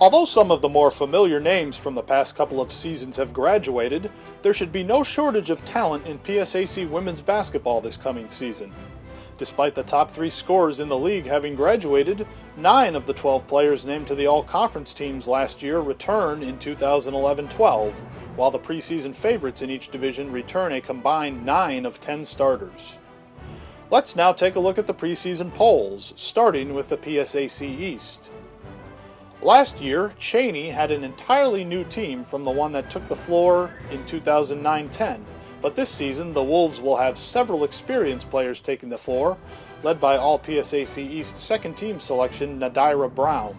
Although some of the more familiar names from the past couple of seasons have graduated, there should be no shortage of talent in PSAC women's basketball this coming season. Despite the top 3 scorers in the league having graduated, 9 of the 12 players named to the all-conference teams last year return in 2011-12, while the preseason favorites in each division return a combined 9 of 10 starters. Let's now take a look at the preseason polls, starting with the PSAC East. Last year, Cheney had an entirely new team from the one that took the floor in 2009-10, but this season the Wolves will have several experienced players taking the floor, led by All-PSAC East second-team selection Nadira Brown.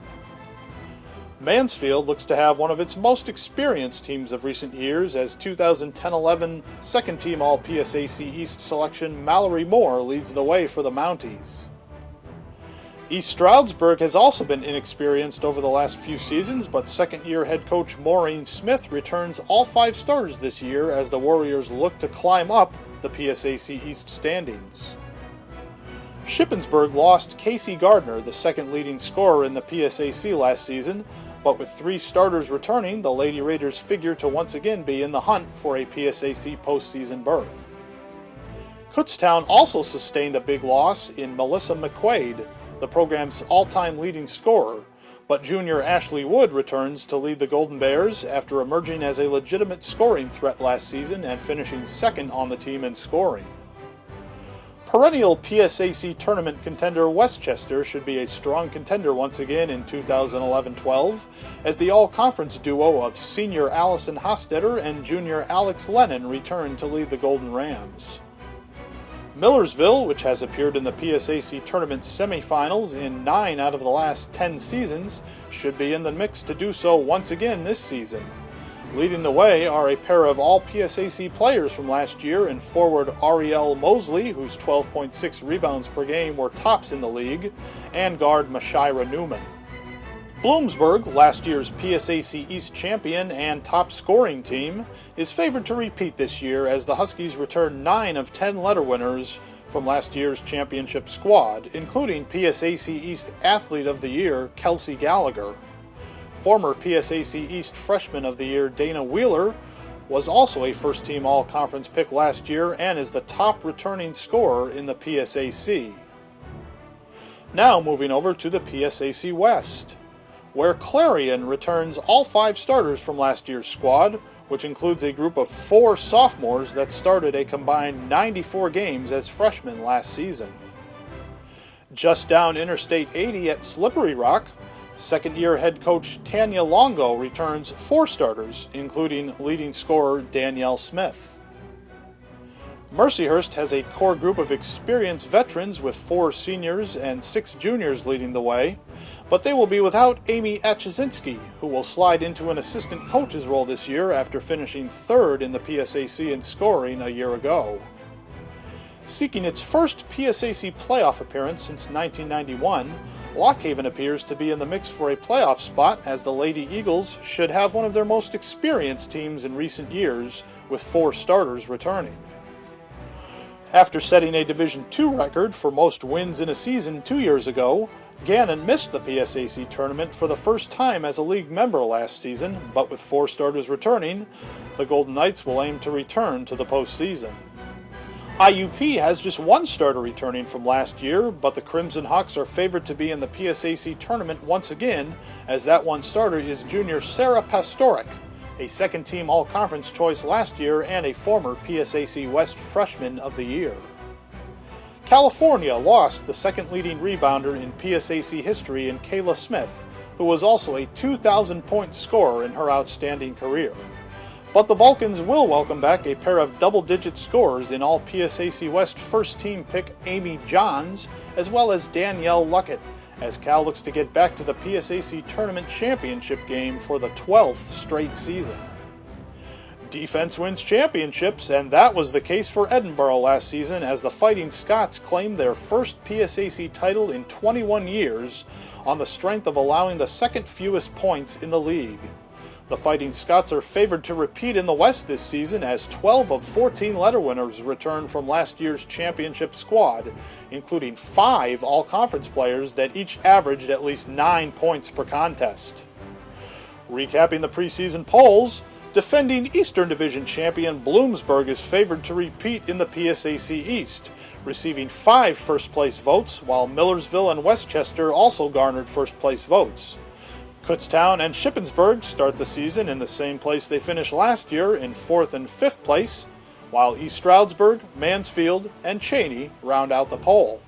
Mansfield looks to have one of its most experienced teams of recent years as 2010-11 second-team All-PSAC East selection Mallory Moore leads the way for the Mounties. East Stroudsburg has also been inexperienced over the last few seasons, but second-year head coach Maureen Smith returns all 5 starters this year as the Warriors look to climb up the PSAC East standings. Shippensburg lost Casey Gardner, the second leading scorer in the PSAC last season, but with 3 starters returning, the Lady Raiders figure to once again be in the hunt for a PSAC postseason berth. Kutztown also sustained a big loss in Melissa McQuaid, the program's all-time leading scorer, but junior Ashley Wood returns to lead the Golden Bears after emerging as a legitimate scoring threat last season and finishing second on the team in scoring. Perennial PSAC tournament contender Westchester should be a strong contender once again in 2011-12 as the all-conference duo of senior Allison Hostetter and junior Alex Lennon return to lead the Golden Rams. Millersville, which has appeared in the PSAC tournament semifinals in 9 out of the last 10 seasons, should be in the mix to do so once again this season. Leading the way are a pair of all-PSAC players from last year in forward Ariel Mosley, whose 12.6 rebounds per game were tops in the league, and guard Mashira Newman. Bloomsburg, last year's PSAC East champion and top scoring team, is favored to repeat this year as the Huskies return 9 of 10 letter winners from last year's championship squad, including PSAC East Athlete of the Year Kelsey Gallagher. Former PSAC East Freshman of the Year Dana Wheeler was also a first-team all-conference pick last year and is the top returning scorer in the PSAC. Now moving over to the PSAC West, where Clarion returns all 5 starters from last year's squad, which includes a group of 4 sophomores that started a combined 94 games as freshmen last season. Just down Interstate 80 at Slippery Rock, second-year head coach Tanya Longo returns 4 starters, including leading scorer Danielle Smith. Mercyhurst has a core group of experienced veterans with 4 seniors and 6 juniors leading the way, but they will be without Amy Atchzinski, who will slide into an assistant coach's role this year after finishing 3rd in the PSAC in scoring a year ago. Seeking its first PSAC playoff appearance since 1991, Lockhaven appears to be in the mix for a playoff spot as the Lady Eagles should have one of their most experienced teams in recent years, with 4 starters returning. After setting a Division II record for most wins in a season 2 years ago, Gannon missed the PSAC tournament for the first time as a league member last season, but with 4 starters returning, the Golden Knights will aim to return to the postseason. IUP has just 1 starter returning from last year, but the Crimson Hawks are favored to be in the PSAC tournament once again, as that 1 starter is junior Sarah Pastoric, a second-team all-conference choice last year and a former PSAC West Freshman of the Year. California lost the second leading rebounder in PSAC history in Kayla Smith, who was also a 2,000-point scorer in her outstanding career. But the Vulcans will welcome back a pair of double-digit scorers in all PSAC West first-team pick Amy Johns, as well as Danielle Luckett, as Cal looks to get back to the PSAC Tournament Championship game for the 12th straight season. Defense wins championships, and that was the case for Edinboro last season as the Fighting Scots claimed their first PSAC title in 21 years on the strength of allowing the second fewest points in the league. The Fighting Scots are favored to repeat in the West this season as 12 of 14 letter winners return from last year's championship squad, including 5 all-conference players that each averaged at least 9 points per contest. Recapping the preseason polls, defending Eastern Division champion Bloomsburg is favored to repeat in the PSAC East, receiving 5 first-place votes, while Millersville and Westchester also garnered first-place votes. Kutztown and Shippensburg start the season in the same place they finished last year in 4th and 5th place, while East Stroudsburg, Mansfield, and Cheney round out the poll.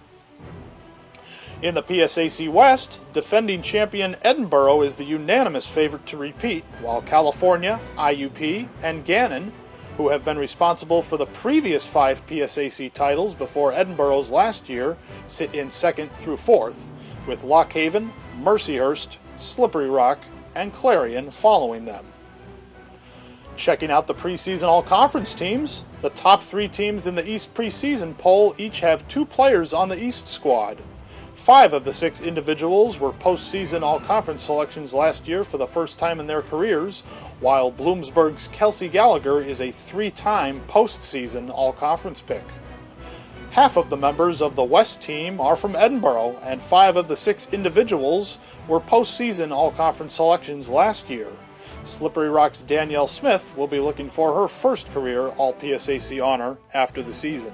In the PSAC West, defending champion Edinboro is the unanimous favorite to repeat, while California, IUP, and Gannon, who have been responsible for the previous 5 PSAC titles before Edinboro's last year, sit in 2nd through 4th, with Lock Haven, Mercyhurst, Slippery Rock, and Clarion following them. Checking out the preseason all-conference teams, the top 3 teams in the East preseason poll each have 2 players on the East squad. 5 of the 6 individuals were postseason all-conference selections last year for the first time in their careers, while Bloomsburg's Kelsey Gallagher is a 3-time postseason all-conference pick. Half of the members of the West team are from Edinboro, and 5 of the 6 individuals were postseason all-conference selections last year. Slippery Rock's Danielle Smith will be looking for her first career All-PSAC honor after the season.